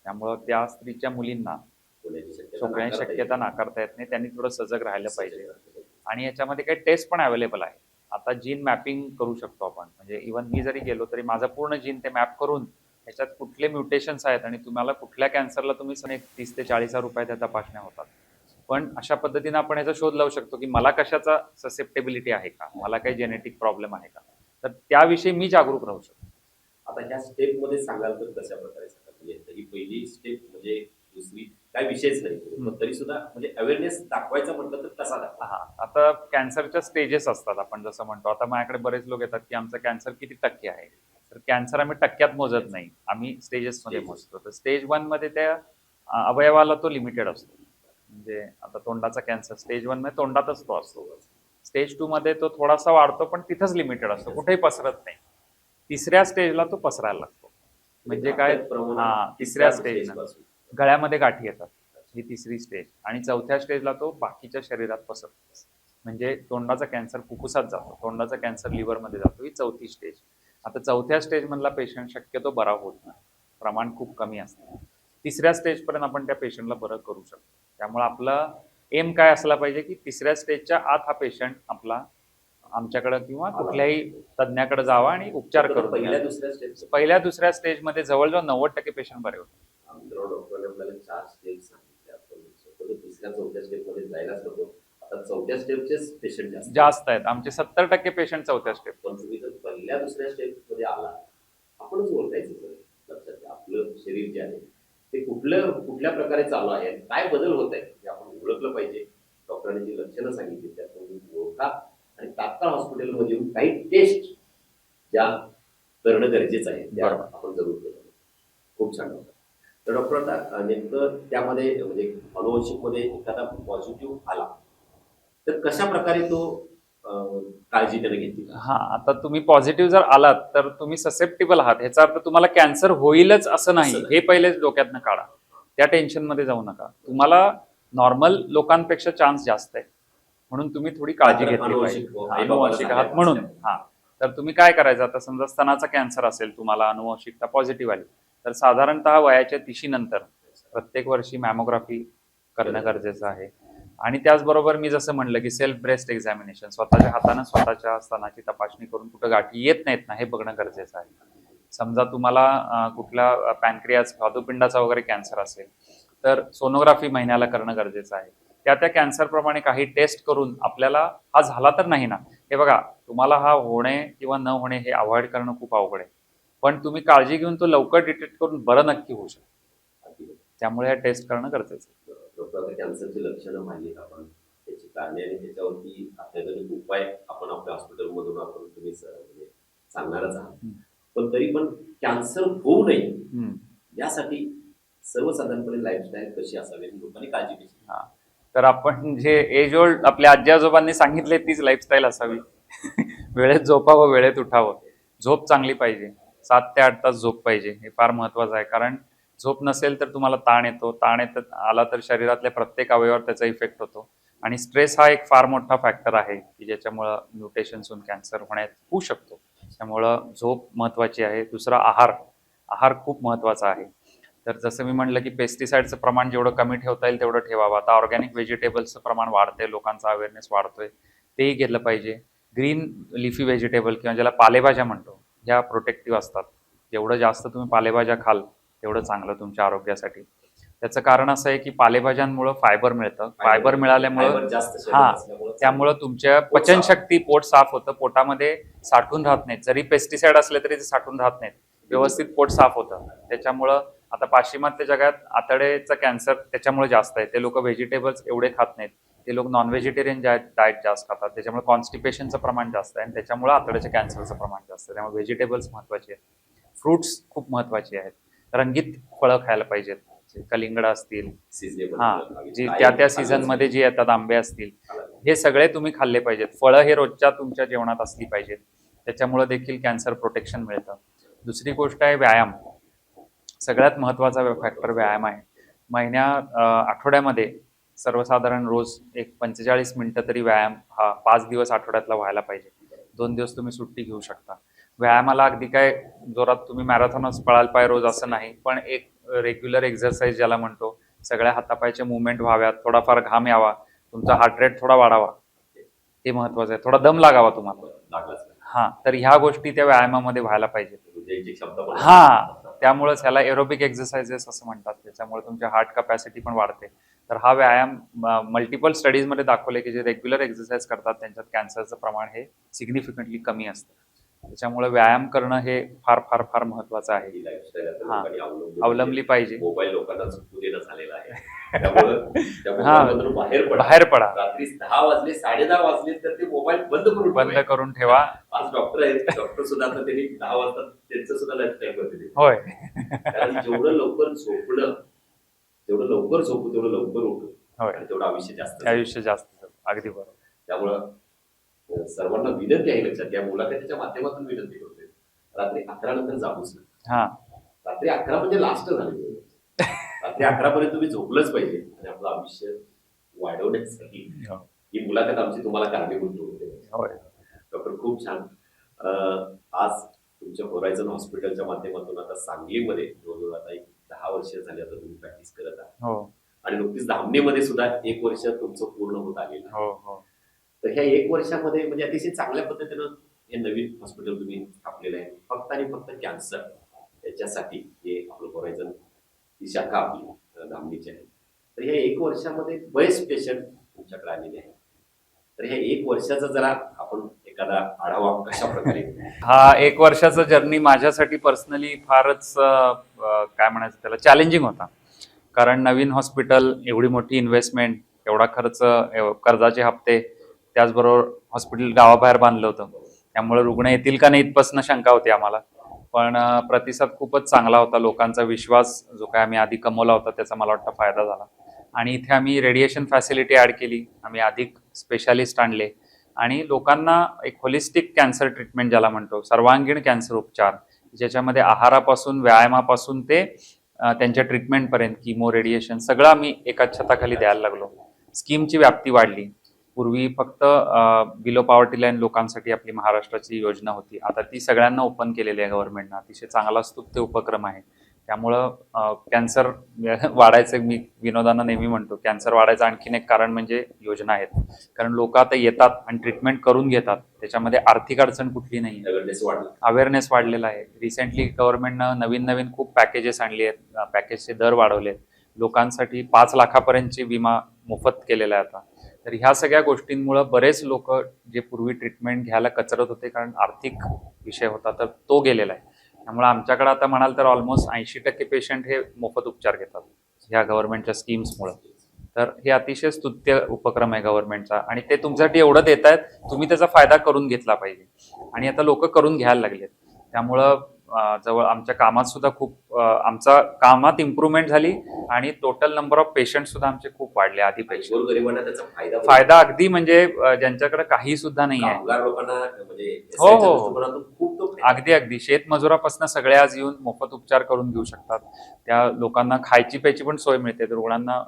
त्यामुळं त्या स्त्रीच्या मुलींना होण्याची शक्यता नाकारता येत नाही. त्यांनी थोडं सजग राहायला पाहिजे. आणि याच्यामध्ये काही टेस्ट पण अवेलेबल आहे. आता जीन मॅपिंग करू शकतो आपण. म्हणजे इव्हन मी जरी गेलो तरी माझं पूर्ण जीन ते मॅप करून ह्याच्यात कुठले म्युटेशन्स आहेत आणि तुम्हाला कुठल्या कॅन्सरला तुम्ही 30 ते 40 हजार रुपये त्या तपासण्या होतात. पण अशा पद्धतीने आपण याचा शोध लावू शकतो की मला कशाचा ससेप्टेबिलिटी आहे का, मला काही जेनेटिक प्रॉब्लेम आहे का, तर त्याविषयी मी जागरूक राहू शकतो. आता ह्या स्टेप मध्ये सांगाल तर कशा प्रकारे सांगाल? म्हणजे ही पहिली स्टेप म्हणजे दुसरी काय विषयच नाही, पण तरी सुद्धा म्हणजे अवेअरनेस दाखवायचा म्हटलं तर कसा दाखवा? हा, आता कॅन्सरच्या स्टेजेस असतात. आपण जसं म्हणतो, आता माझ्याकडे बरेच लोक येतात की आमचं कॅन्सर किती टक्के आहे. तर कॅन्सर आम्ही टक्क्यात मोजत नाही, आम्ही स्टेजेस मध्ये मोजतो. तर स्टेज 1 मध्ये त्या अवयवाला तो लिमिटेड असतो. म्हणजे आता तोंडाचा कॅन्सर स्टेज 1 मध्ये तोंडातच तो असतो. स्टेज 2 मध्ये तो थोडासा वाढतो पण तिथंच लिमिटेड असतो, कुठेही पसरत नाही. तिसऱ्या स्टेजला तो पसरायला लागतो. म्हणजे काय, तिसऱ्या स्टेजला गळ्यामध्ये गाठी येतात, ही तिसरी स्टेज. आणि चौथ्या स्टेजला तो बाकीच्या शरीरात पसरतो. म्हणजे तोंडाचा कॅन्सर फुफ्फुसात जातो, तोंडाचा कॅन्सर लिव्हरमध्ये जातो, ही चौथी स्टेज. आता चौथ्या स्टेज मधला पेशंट शक्यतो बरा होत नाही, प्रमाण खूप कमी असतं. तिसऱ्या स्टेजपर्यंत आपण त्या पेशंटला बरं करू शकतो. त्यामुळे आपला एम काय असला पाहिजे की तिसऱ्या स्टेजच्या आत हा पेशंट आपला आमच्याकडे किंवा कुठल्याही तज्ञाकडे जावा आणि उपचार करून पहिल्या दुसऱ्या स्टेजमध्ये जवळजवळ 90% पेशंट बरे होतात. डॉक्टरने आपल्याला 4 स्टेप सांगितल्या, आपण तिसऱ्या चौथ्या स्टेप मध्ये जायलाच नको. आता चौथ्या स्टेपचे पेशंट जास्त आहेत. आमचे 70% पेशंट चौथ्या स्टेप. पण तुम्ही जर पहिल्या दुसऱ्या स्टेप मध्ये आला, आपणच ओळखायचं सर. लक्षात घ्या, आपलं शरीर जे आहे ते कुठल्या प्रकारे चालू आहे, काय बदल होत आहे हे आपण ओळखलं पाहिजे. डॉक्टरांनी जी लक्षणं सांगितली त्या तुम्ही ओळखा आणि तात्काळ हॉस्पिटलमध्ये येऊन काही टेस्ट ज्या करणं गरजेचं आहे त्या आपण जरूर केलं. खूप छान होतं. तर डॉक्टर, आता नेमकं त्यामध्ये म्हणजे अनुवंशिक मध्ये एखादा पॉझिटिव्ह आला तर कशा प्रकारे तो काळजी त्याने घेतली? हा, आता तुम्ही पॉझिटिव्ह जर आलात तर तुम्ही ससेप्टेबल आहात, ह्याचा अर्थ तुम्हाला कॅन्सर होईलच असं नाही, हे पहिलेच डोक्यातनं काढा. त्या टेन्शन मध्ये जाऊ नका. तुम्हाला नॉर्मल लोकांपेक्षा चान्स जास्त आहे, म्हणून तुम्ही थोडी काळजी घेतली पाहिजे. अनुवंशिक आहात म्हणून. हा, तर तुम्ही काय करायचं, आता समजा स्तनाचा कॅन्सर असेल, तुम्हाला अनुवंशिकता पॉझिटिव्ह आली, तर साधारणतः वयाच्या 30 नंतर प्रत्येक वर्षी मॅमोग्राफी करणं गरजेचं आहे. आणि त्याचबरोबर मी जसं म्हणलं की सेल्फ ब्रेस्ट एक्झामिनेशन, स्वतःच्या हाताने स्वतःच्या स्तनाची तपासणी करून कुठं गाठी येत नाहीत ना हे बघणं गरजेचं आहे. समजा तुम्हाला कुठला पॅनक्रियास स्वादुपिंडाचा वगैरे कॅन्सर असेल तर सोनोग्राफी महिन्याला करणं गरजेचं आहे. त्या कॅन्सरप्रमाणे काही टेस्ट करून आपल्याला हा झाला तर नाही ना, हे बघा, तुम्हाला हा होणे किंवा न होणे हे अवॉइड करणं खूप अवघड आहे, पण तुम्ही काळजी घेऊन तो लवकर डिटेक्ट करून बरं नक्की होऊ शकतो. त्यामुळे हे टेस्ट करणं गरजेचं आहे. डॉक्टर, कॅन्सरची लक्षणं माहिती आपण, त्याची कारणे आणि त्याच्यावरती अत्याधुनिक उपाय आपण आपल्या हॉस्पिटलमधून आपण तुम्ही म्हणजे सांगणारच आहात. पण तरी पण कॅन्सर होऊ नये यासाठी सर्वसाधारणपणे लाईफस्टाईल कशी असावी, लोकांनी काळजी कशी? तर आपण जे एज ओल्ड आपल्या आजी आजोबांनी सांगितले तीच लाईफस्टाईल असावी. वेळेत झोपावं, वेळेत उठावं, झोप चांगली पाहिजे, 7 ते 8 तास झोप पाहिजे, हे फार महत्वाचं आहे. कारण झोप नसेल तर तुम्हाला ताण येतो, ताण आला तर शरीरातल्या प्रत्येक अवयवावर त्याचा इफेक्ट होतो. आणि स्ट्रेस हा एक फार मोठा फॅक्टर आहे की ज्याच्यामुळं म्युटेशन्स होऊन कॅन्सर होऊ शकतो. त्यामुळं झोप महत्वाची आहे. दुसरा आहार खूप महत्वाचा आहे. तर जसं मी म्हणलं की पेस्टिसाइडचं प्रमाण जेवढं कमी ठेवता येईल तेवढं ठेवावं. आता ऑर्गॅनिक व्हेजिटेबल्सचं प्रमाण वाढतंय, लोकांचा अवेअरनेस वाढतोय, तेही घेतलं पाहिजे. ग्रीन लिफी व्हेजिटेबल किंवा ज्याला पालेभाज्या म्हणतो, ह्या प्रोटेक्टिव्ह असतात. जेवढं जास्त तुम्ही पालेभाज्या खाल तेवढं चांगलं तुमच्या आरोग्यासाठी. त्याचं कारण असं आहे की पालेभाज्यांमुळे फायबर मिळतं. फायबर मिळाल्यामुळं त्यामुळं तुमच्या पचनशक्ती, पोट साफ होतं, पोटामध्ये साठून राहत नाहीत. जरी पेस्टिसाइड असले तरी ते साठून राहत नाहीत, व्यवस्थित पोट साफ होतं. त्याच्यामुळं आता पाश्चिमात्य जगात आतड्याचं कॅन्सर त्याच्यामुळे जास्त आहे. ते लोक व्हेजिटेबल्स एवढे खात नाहीत, ते लोक नॉन व्हेजिटेरियन डाएट जास्त खातात. त्याच्यामुळे कॉन्स्टिपेशनचं प्रमाण जास्त आहे आणि त्याच्यामुळे आतड्याच्या कॅन्सरचं प्रमाण जास्त आहे. त्यामुळे व्हेजिटेबल्स महत्वाचे आहेत. फ्रुट्स खूप महत्वाचे आहेत. रंगीत फळं खायला पाहिजेत, कलिंगड असतील, जी त्या सीझन मध्ये जी येतात, आंबे असतील, हे सगळे तुम्ही खाल्ले पाहिजेत. फळं हे रोजच्या तुमच्या जेवणात असली पाहिजेत, त्याच्यामुळे देखील कॅन्सर प्रोटेक्शन मिळतं. दुसरी गोष्ट आहे व्यायाम. सगळ्यात महत्वाचा फॅक्टर व्यायाम आहे. आठवड्यामध्ये सर्वसाधारण रोज एक 45 मिनिटं तरी व्यायाम हा 5 दिवस आठवड्यातला व्हायला पाहिजे. 2 दिवस तुम्ही सुट्टी घेऊ शकता. व्यायामाला अगदी काय जोरात तुम्ही मॅरेथॉनच पळायला पाहिजे रोज असं नाही, पण एक रेग्युलर एक्झरसाइज ज्याला म्हणतो सगळ्या हातापायचे मुवमेंट व्हाव्यात, थोडाफार घाम यावा, तुमचा हार्ट रेट थोडा वाढावा, हे महत्वाचं आहे. थोडा दम लागावा तुम्हाला. लागलाच हा, तर ह्या गोष्टी त्या व्यायामामध्ये व्हायला पाहिजेत. हृदयाची क्षमता पण हा, त्यामुळेच ह्याला एरोबिक एक्सरसाइजेस असं म्हणतात. त्याच्यामुळे तुमची हार्ट कपॅसिटी पण वाढते. तर हा व्यायाम मल्टिपल स्टडीजमध्ये दाखवले की जे रेग्युलर एक्सरसाइज करतात त्यांच्यात कॅन्सरचं प्रमाण हे सिग्निफिकंटली कमी असतं. त्याच्यामुळे व्यायाम करणं हे फार फार फार महत्वाचं आहे. ही लाईफस्टाईल आता हा, लोकांनी अवलंबली पाहिजे. मोबाईल लोकांना झोपू देणं झालेलं आहे. त्यामुळे त्या हा, मोबाईलमधून बाहेर बाहेर पडा. रात्री 10 वाजले 10:30 वाजले तर ते मोबाईल बंद करून ठेवा. आज डॉक्टर आहेत, डॉक्टर सुद्धा आता त्यांनी 10 वाजता त्यांचं सुद्धा लाईफस्टाईल करते. होय. कारण जेवढं लवकर झोपलं, जेवढं लवकर झोपू तेवढं लवकर उठू, होय, आणि तेवढं आयुष्य आयुष्य जास्त. अगदी बरोबर. त्यामुळं सर्वांना विनंती आहे, लक्षात या मुलाखतीच्या माध्यमातून विनंती करतोय, रात्री 11 नंतर जाऊच नाही. हा, रात्री 11 म्हणजे लास्ट झाली. रात्री 11 पर्यंत तुम्ही झोपलंच पाहिजे आणि आपलं आयुष्य वाढवण्यासाठी ही मुलाखत आमची तुम्हाला कारणीभूत होते. होय. डॉक्टर खूप छान. आज तुमच्या होरायझन हॉस्पिटलच्या माध्यमातून आता सांगलीमध्ये जवळजवळ आता 10 वर्ष झाली आता तुम्ही प्रॅक्टिस करत आहात. हो आणि नुकतीच धामणीमध्ये सुद्धा 1 वर्ष तुमचं पूर्ण होत आलेलं आहे. हो हो. तर ह्या 1 वर्षामध्ये म्हणजे अतिशय चांगल्या पद्धतीनं हे नवीन हॉस्पिटल तुम्ही आपलेलं आहे. फक्त आणि फक्त कॅन्सर याच्यासाठी हे आपलं होरायझन ही शाखा आपली धामणीची आहे. तर ह्या 1 वर्षामध्ये बरेच पेशंट तुमच्याकडे आलेले आहेत. तर ह्या 1 वर्षाचा जरा आपण एखादा आढावा कशा प्रकारे. हा 1 वर्षाचा जर्नी माझ्यासाठी पर्सनली फारच काय म्हणायचं त्याला चॅलेंजिंग होता. कारण नवीन हॉस्पिटल, एवढी मोठी इन्व्हेस्टमेंट, एवढा खर्च, कर्जाचे हप्ते, त्याचबरोबर हॉस्पिटल गावाबाहेर बांधलं होतं. त्यामुळे रुग्ण येतील का नाही इथपासून शंका होती आम्हाला. पण प्रतिसाद खूपच चांगला होता. लोकांचा विश्वास जो काय आम्ही आधी कमवला होता त्याचा मला वाटतं फायदा झाला. आणि इथे आम्ही रेडिएशन फॅसिलिटी ॲड केली, आम्ही अधिक स्पेशालिस्ट आणले आणि लोकांना एक होलिस्टिक कॅन्सर ट्रीटमेंट ज्याला म्हणतो, सर्वांगीण कॅन्सर उपचार, ज्याच्यामध्ये आहारापासून, व्यायामापासून ते त्यांच्या ट्रीटमेंटपर्यंत, किमो, रेडिएशन सगळं आम्ही एकाच छताखाली द्यायला लागलो. स्कीमची व्याप्ती वाढली. पूर्वी फक्त बिलो पॉवर्टी लाईन लोकांसाठी आपली महाराष्ट्राची योजना होती, आता ती सगळ्यांना ओपन केलेली आहे गव्हर्नमेंटनं. अतिशय चांगला स्तुत्य उपक्रम आहे. त्यामुळं कॅन्सर वाढायचं, मी विनोदानं नेहमी म्हणतो, कॅन्सर वाढायचं आणखीन एक कारण म्हणजे योजना आहेत. कारण लोक आता येतात आणि ट्रीटमेंट करून घेतात, त्याच्यामध्ये आर्थिक अडचण कुठली नाही. अवेअरनेस वाढलेला आहे. रिसेंटली गव्हर्नमेंटनं नवीन खूप पॅकेजेस आणली आहेत, पॅकेजचे दर वाढवले आहेत. लोकांसाठी 5 लाखापर्यंतची विमा मोफत केलेला आहे आता. तर ह्या सगळ्या गोष्टींमुळे बरेच लोक जे पूर्वी ट्रीटमेंट घ्यायला कचरत होते कारण आर्थिक विषय होता, तर तो गेलेला आहे. त्यामुळे आमच्याकडे आता म्हणाल तर ऑलमोस्ट 80% पेशंट हे मोफत उपचार घेतात ह्या गव्हर्नमेंटच्या स्कीम्समुळे. तर हे अतिशय स्तुत्य उपक्रम आहे गव्हर्नमेंटचा आणि ते तुमच्यासाठी एवढं देत आहेत, तुम्ही त्याचा फायदा करून घेतला पाहिजे. आणि आता लोक करून घ्यायला लागलेत. त्यामुळं जवळ आमच्या कामात सुद्धा खूप आमच्या कामात इम्प्रूव्हमेंट झाली आणि टोटल नंबर ऑफ पेशंट सुद्धा आमचे खूप वाढले आधीपेक्षा. गोरगरिबांना त्याचा फायदा अगदी म्हणजे ज्यांच्याकडे काही सुद्धा नाही आहे. हो हो, अगदी शेतमजुरापासून सगळे आज येऊन मोफत उपचार करून घेऊ शकतात. त्या लोकांना खायची प्यायची पण सोय मिळते. रुग्णांना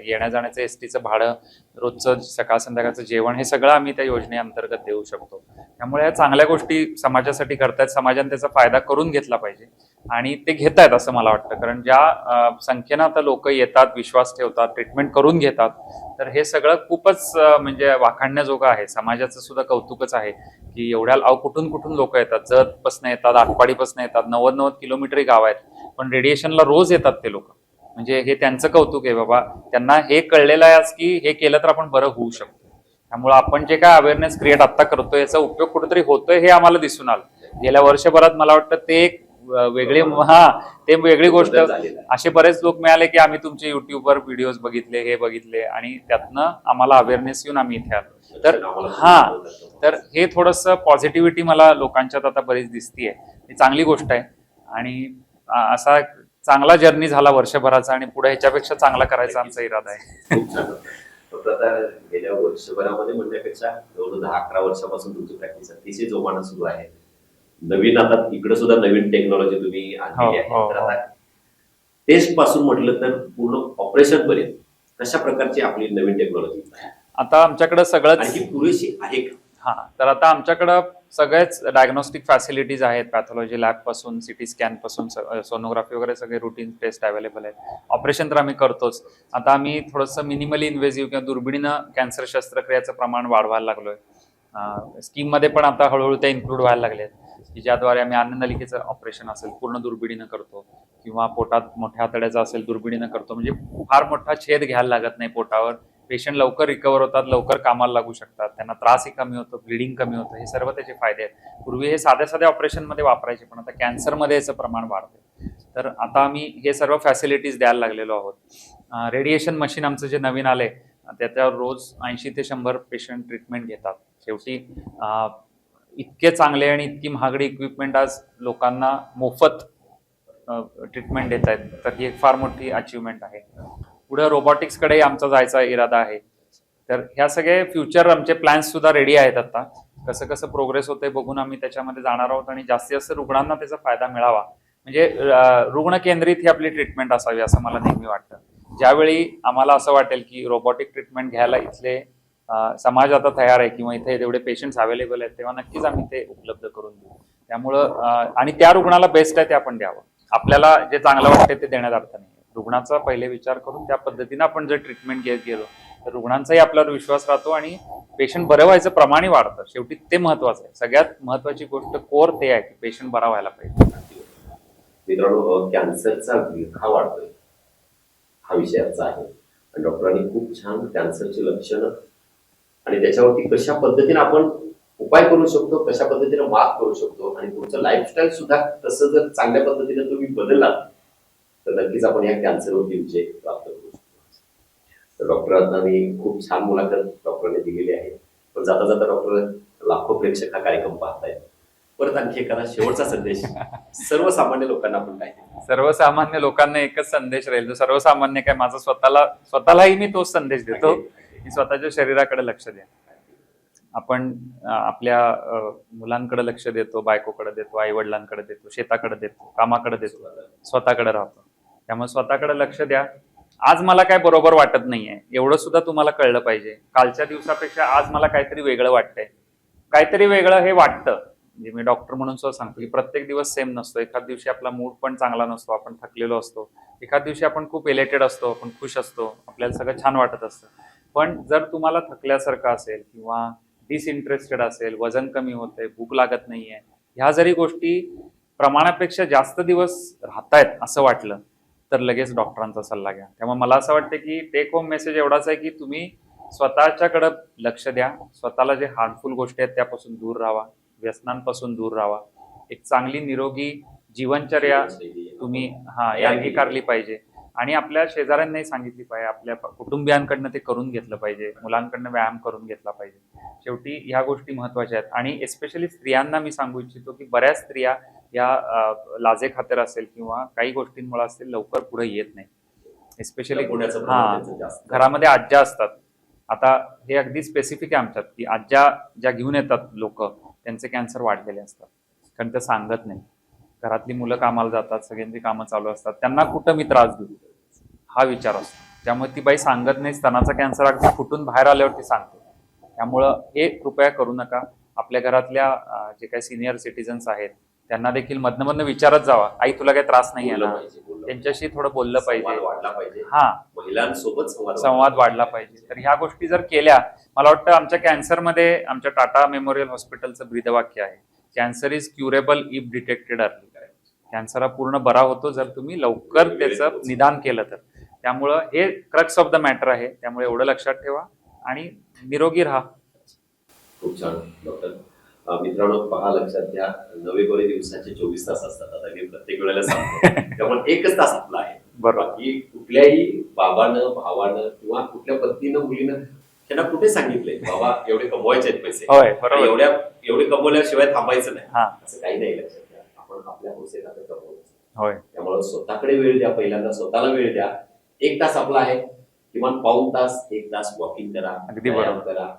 येण्या जाण्याचं एसटीचं भाडं, रोजचं सकाळ संध्याकाळचं जेवण, हे सगळं आम्ही त्या योजनेअंतर्गत देऊ शकतो. त्यामुळे या चांगल्या गोष्टी समाजासाठी करतायत. समाजाने त्याचा फायदा करून घेतला पाहिजे आणि ते घेत आहेत असं मला वाटतं. कारण ज्या संख्येनं आता लोक येतात, विश्वास ठेवतात, ट्रीटमेंट करून घेतात, तर हे सगळं खूपच म्हणजे वाखाणण्याजोगं आहे. समाजाचं सुद्धा कौतुकच आहे की एवढ्या कुठून लोक येतात. जतपासून येतात, आटपाडीपासून येतात, 90 किलोमीटर गाव आहेत, पण रेडिएशनला रोज येतात ते लोक. म्हणजे हे त्यांचं कौतुक आहे बाबा. त्यांना हे कळलेलं आहे की हे केलं तर आपण बरं होऊ शकतो. त्यामुळे आपण जे काय अवेअरनेस क्रिएट आता करतोय याचा उपयोग कुठेतरी होतोय हे आम्हाला दिसून आलं. गेल्या वर्षभरात मला वाटतं ते एक वेगळी गोष्ट. असे बरेच लोक मिळाले की आम्ही तुमचे युट्यूबवर व्हिडिओज बघितले, हे बघितले आणि त्यातनं आम्हाला अवेअरनेस येऊन आम्ही इथे आलो. तर हे थोडंसं पॉझिटिव्हिटी मला लोकांच्यात आता बरीच दिसतीये. ही चांगली गोष्ट आहे आणि असा चांगला जर्नी झाला वर्षभराचा आणि पुढे ह्याच्यापेक्षा चांगला करायचा आमचा इरादा आहे. फक्त आता गेल्या वर्षभरामध्ये म्हणण्यापेक्षा जवळजवळ 10-11 वर्षापासून तुमची प्रॅक्टिस अतिशय जोमानं सुरू आहे. नवीन आता इकडे सुद्धा नवीन टेक्नॉलॉजी तुम्ही आणलेली आहे. तर आता टेस्ट पासून म्हटलं तर पूर्ण ऑपरेशन पर्यंत कशा प्रकारची आपली नवीन टेक्नॉलॉजी आता आमच्याकडे सगळंच पुरेशी आहे का? हा, तर आता आमच्याकडं सगळेच डायग्नोस्टिक फॅसिलिटीज आहेत. पॅथॉलॉजी लॅब पासून, सिटी स्कॅन पासून, सोनोग्राफी वगैरे सगळे रुटीन टेस्ट अवेलेबल आहेत. ऑपरेशन तर आम्ही करतोच. आता आम्ही थोडंसं मिनिमली इन्व्हेसिव्ह किंवा दुर्बिणीनं कॅन्सर शस्त्रक्रियाचं प्रमाण वाढवायला लागलोय. स्कीममध्ये पण आता हळूहळू ते इन्क्लूड व्हायला लागले आहेत, की ज्याद्वारे आम्ही अन्ननलिकेचं ऑपरेशन असेल पूर्ण दुर्बिणीनं करतो, किंवा पोटात मोठ्या आतड्याचं असेल दुर्बिणीनं करतो. म्हणजे फार मोठा छेद घ्यायला लागत नाही पोटावर. पेशंट लवकर रिकवर होतात, लवकर कामाला लागू शकतात, त्यांना त्रासही कमी होतो, ब्लिडिंग कमी होतं. हे सर्व त्याचे फायदे आहेत. पूर्वी हे साध्या साध्या ऑपरेशनमध्ये वापरायचे, पण आता कॅन्सरमध्ये याचं प्रमाण वाढतं. तर आता आम्ही हे सर्व फॅसिलिटीज द्यायला लागलेलो आहोत. रेडिएशन मशीन आमचं जे नवीन आलंय त्याच्यावर रोज 80 ते 100 पेशंट ट्रीटमेंट घेतात. शेवटी इतके चांगले आणि इतकी महागडी इक्विपमेंट आज लोकांना मोफत ट्रीटमेंट देत आहेत, तर ही एक फार मोठी अचिव्हमेंट आहे. पुढे रोबोटिक्सकडे आमचा जायचा इरादा आहे. तर ह्या सगळे फ्युचर आमचे प्लॅन्स सुद्धा रेडी आहेत. आता कसं कसं प्रोग्रेस होते बघून आम्ही त्याच्यामध्ये जाणार आहोत, आणि जास्तीत जास्त रुग्णांना त्याचा फायदा मिळावा. म्हणजे रुग्ण केंद्रित ही आपली ट्रीटमेंट असावी असं मला नेहमी वाटतं. ज्यावेळी आम्हाला असं वाटेल की रोबोटिक ट्रीटमेंट घ्यायला इथले समाज आता तयार आहे, किंवा इथे तेवढे पेशंट्स अवेलेबल आहेत, तेव्हा नक्कीच आम्ही ते उपलब्ध करून देऊ. त्यामुळं आणि त्या रुग्णाला बेस्ट आहे ते आपण द्यावं. आपल्याला जे चांगलं वाटते ते देण्यात अर्थ नाही. रुग्णाचा पहिले विचार करून त्या पद्धतीने आपण जर ट्रीटमेंट घेत गेलो तर रुग्णांचाही आपल्यावर विश्वास राहतो, आणि पेशंट बरं व्हायचं प्रमाणही वाढतं. शेवटी ते महत्वाचं आहे. सगळ्यात महत्वाची गोष्ट कोर ते आहे की पेशंट बरा व्हायला पाहिजे. मित्रांनो, कॅन्सरचा विळखा वाढतोय हा विषय आजचा आहे, आणि डॉक्टरांनी खूप छान कॅन्सरची लक्षणं आणि त्याच्यावरती कशा पद्धतीने आपण उपाय करू शकतो, कशा पद्धतीने मात करू शकतो, आणि तुमचं लाईफस्टाईल सुद्धा तसं जर चांगल्या पद्धतीने तुम्ही बदललात तर नक्कीच आपण या कॅन्सरवरती विजय प्राप्त करू शकतो. तर डॉक्टरांनी खूप छान मुलाखत डॉक्टरांनी दिलेली आहे. पण जाता जाता डॉक्टर, लाखो प्रेक्षक हा कार्यक्रम पाहतायत, परत आणखी एखादा शेवटचा संदेश सर्वसामान्य लोकांना आपण काय? सर्वसामान्य लोकांना एकच संदेश राहील. जो सर्वसामान्य काय, माझा स्वतःलाही मी तोच संदेश देतो की स्वतःच्या शरीराकडे लक्ष द्या. आपण आपल्या मुलांकडे लक्ष देतो, बायकोकडे देतो, आई वडिलांकडे देतो, शेताकडे देतो, कामाकडे देतो, स्वतःकडे राहतो. त्यामुळे स्वतःकडे लक्ष द्या. आज मला काय बरोबर वाटत नाहीये एवढं सुद्धा तुम्हाला कळलं पाहिजे. कालच्या दिवसापेक्षा आज मला काहीतरी वेगळं वाटतंय. काहीतरी वेगळं हे वाटतं. म्हणजे मी डॉक्टर म्हणून सुद्धा सांगतो की प्रत्येक दिवस सेम नसतो. एखाद दिवशी आपला मूड पण चांगला नसतो, आपण थकलेलो असतो. एखाद दिवशी आपण खूप एलेटेड असतो, आपण खुश असतो, आपल्याला सगळं छान वाटत असतं. पण जर तुम्हाला थकल्यासारखं असेल, किंवा डिसइंटरेस्टेड असेल, वजन कमी होतंय, भूक लागत नाहीये, ह्या जरी गोष्टी प्रमाणापेक्षा जास्त दिवस राहतायत असं वाटलं तर लगेच डॉक्टरांचा सल्ला घ्या. त्यामुळे मला असं वाटतं की टेक होम मेसेज एवढाच आहे की तुम्ही स्वतःच्याकडे लक्ष द्या. स्वतःला जे हार्मफुल गोष्टी आहेत त्यापासून दूर राहावा, व्यसनांपासून दूर राहावा. एक चांगली निरोगी जीवनचर्या तुम्ही अंगीकारली पाहिजे, आणि आपल्या शेजाऱ्यांनाही सांगितली पाहिजे, आपल्या कुटुंबियांकडनं ते करून घेतलं पाहिजे, मुलांकडनं व्यायाम करून घेतला पाहिजे. शेवटी ह्या गोष्टी महत्वाच्या आहेत. आणि एस्पेशली स्त्रियांना मी सांगू इच्छितो की बऱ्याच स्त्रिया या लाजे खातर असेल किंवा काही गोष्टींमुळे असेल लवकर पुढे येत नाही. एस्पेशली घरामध्ये आज्या असतात. आता हे अगदी स्पेसिफिक आहे आमच्यात की आज्या ज्या घेऊन येतात लोक, त्यांचे कॅन्सर वाढलेले असतात, कारण ते सांगत नाही. घरातली मुलं कामाला जातात, सगळ्यांची कामं चालू असतात, त्यांना कुठं मी त्रास देऊ हा विचार असतो. त्यामुळे ती बाई सांगत नाही. स्तनाचा कॅन्सर अगदी फुटून बाहेर आल्यावर ती सांगते. त्यामुळं हे कृपया करू नका. आपल्या घरातल्या जे काही सिनियर सिटीजन्स आहेत त्यांना देखील मधनं विचारत जावा, आई तुला काही त्रास नाही आहे ना, त्यांच्याशी थोडं बोललं पाहिजे. महिलांसोबत संवाद वाढला पाहिजे. तर ह्या गोष्टी जर केल्या, मला वाटतं आमच्या कॅन्सरमध्ये आमच्या टाटा मेमोरियल हॉस्पिटलचं ब्रीदवाक्य आहे, cancer is curable if detected early. Cancer हा पूर्ण बरा होतो जर तुम्ही लवकर त्याचं निदान केलं तर. त्यामुळं हे क्रक्स ऑफ द मॅटर आहे. त्यामुळे एवढं लक्षात ठेवा आणि निरोगी राहा. खूप छान डॉक्टर. मित्रांनो, पहा, लक्षात घ्या, नवे गोरे दिवसाचे 24 तास असतात. आता मी प्रत्येक वेळेला सांगतो, त्यामुळे एकच तास आपला आहे. बरोबर. की कुठल्याही बाबानं, भावानं किंवा कुठल्या पत्नीनं, मुलीनं त्यांना कुठे सांगितलंय बाबा एवढे कमवायचे आहेत पैसे, एवढे कमवल्याशिवाय थांबायचं नाही, असं काही नाही. लक्षात घ्या, आपण आपल्या हौसेला कमवतो. त्यामुळे स्वतःकडे वेळ द्या. पहिल्यांदा स्वतःला वेळ द्या. 1 तास आपला आहे, किमान पाऊण तास 1 तास वॉकिंग करा, व्यायाम करा.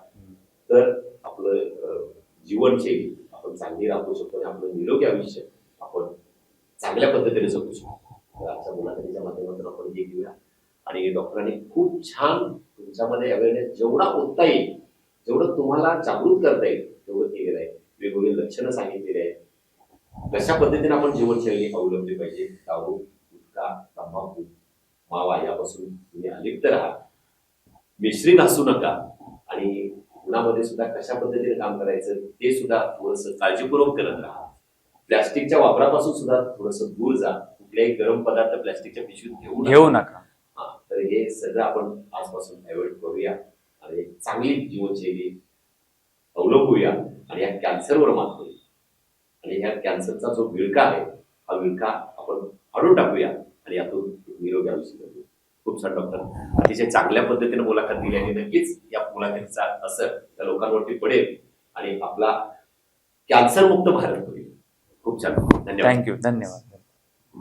तर आपलं जीवनशैली आपण चांगली राखू शकतो आणि आपलं निरोगी आयुष्य आपण चांगल्या पद्धतीने जगू शकतो. तर आजच्या मुलाखतीच्या माध्यमातून आपण हे घेऊया. आणि डॉक्टरांनी खूप छान तुमच्यामध्ये अवेअरनेस जेवढा ओतता येईल, जेवढं तुम्हाला जागृत करता येईल योग्य लक्षणं सांगितलेली आहेत. कशा पद्धतीने आपण जीवनशैली अवलंबली पाहिजे. दारू, गुटखा, तंबाखू, मावा यापासून तुम्ही अलिप्त राहा, मिश्रित असू नका आणि उन्हामध्ये सुद्धा कशा पद्धतीने काम करायचं ते सुद्धा थोडंसं काळजीपूर्वक करत राहा. प्लॅस्टिकच्या वापरापासून सुद्धा थोडंसं दूर जा. कुठल्याही गरम पदार्थ प्लॅस्टिकच्या पिशवीत घेऊ नका. तर हे सगळं आपण आजपासून अवॉइड करूया आणि चांगली जीवनशैली अवलंबूया आणि या कॅन्सरवर मात करूया. आणि ह्या कॅन्सरचा जो विळखा आहे हा विळखा आपण काढून टाकूया आणि यातून निरोगी आयुष्य करूया. खूप छान डॉक्टर, अतिशय चांगल्या पद्धतीने मुलाखत दिली आणि नक्कीच या मुलाखतीचा असर त्या लोकांवरती पडेल आणि आपला कॅन्सर मुक्त भारत होईल. खूप छान, धन्यवाद. थँक्यू, धन्यवाद.